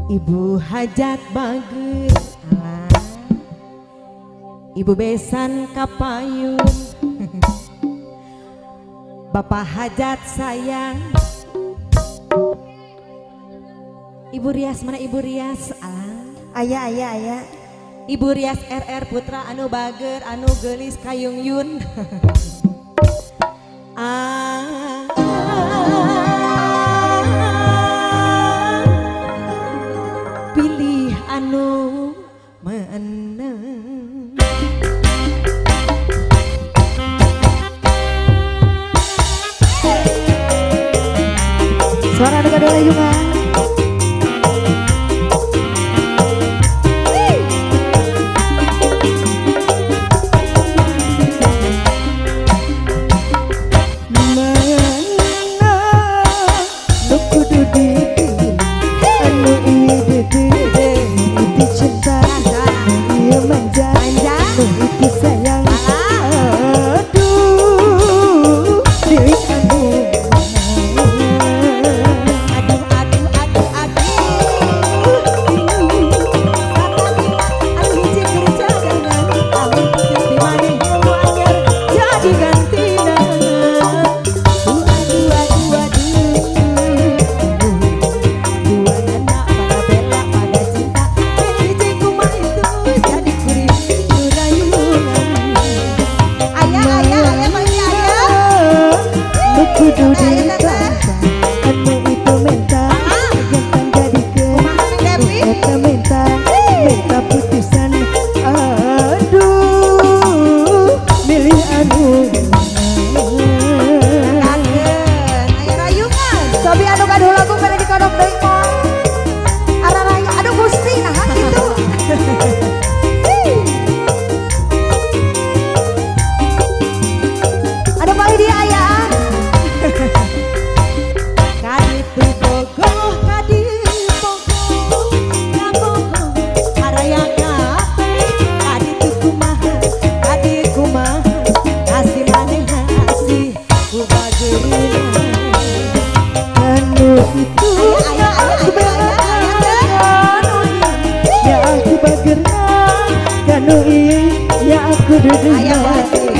Ibu hajat bagus, ibu besan kapayun, bapak hajat sayang, ibu Rias mana ibu Rias? Ayah. Ibu Rias RR Putra anu bager anu gelis kayung yun. Pilih anu menang. Suara dekat dulu juga.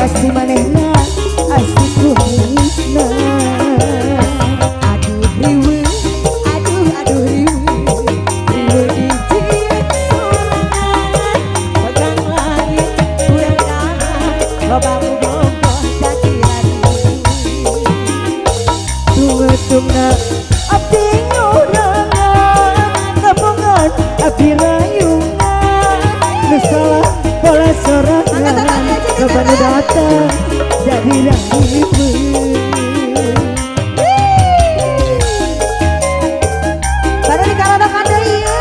Kasih manehna asik kumisna. Aduh riwe, aduh riwe, riwe dijieun sorangan, pegang langit kurang tahan, lobamu bogoh jadi radu. Tunggu-tunggu abdi ngurangan, tabungan abdi rayungan, nu salah pola sorangan, kapan datang jadi rahibu. Baru dikaladokan deui ya.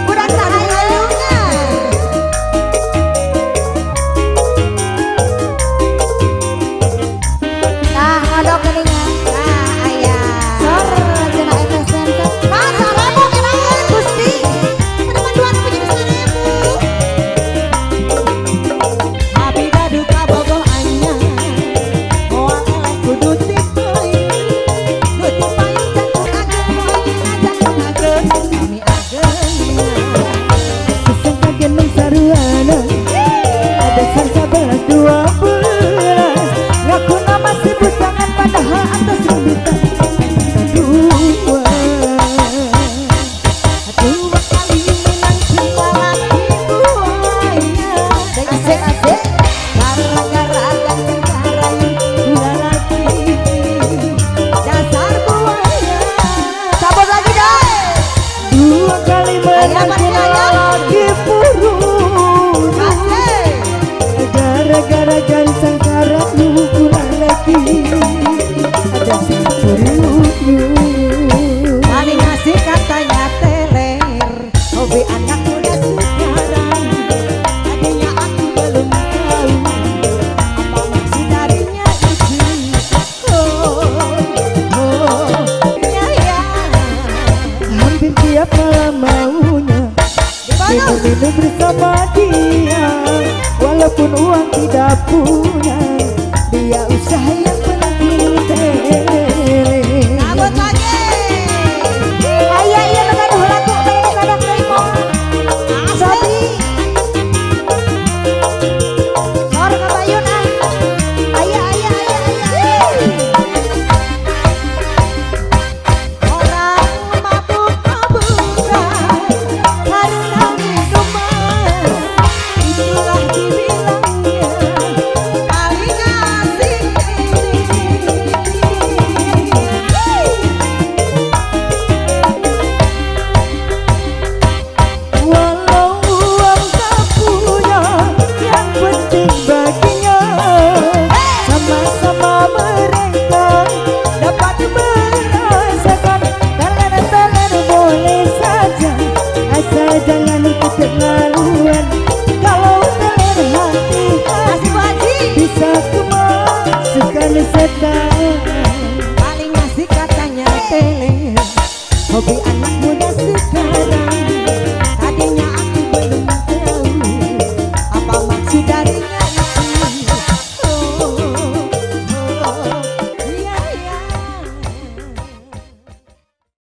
Udah tanah rayungan. Nah, ngodok geuningan. Nah, aya. Sor cenah eta senter. Mas, sarebu kenaan Gusti. Ada bantuan punya sarebu. Abi dadu ka bogoh anyar. Moal eleh kudu tipoin. Nu tipoin jantung ageng moal dina hampir tiap malam maunya minum bersama dia. Walaupun uang tidak punya, dia usaha yang penting tele. Sambut lagi. Ayah iya mengaduh lagu pengen sadar terima. Asli. Sor kabayun ay. Ayah. Orang mabuk mabukan karena minuman, itulah dibilangnya paling asik. Walau uang tak punya, yang penting baginya sama-sama mereka dapat merasakan. Teler boleh saja, asal jangan keterlaluan. Kalau teler hati bisa kemasukan setan. Paling asik katanya tele, Hobi anak muda sekarang.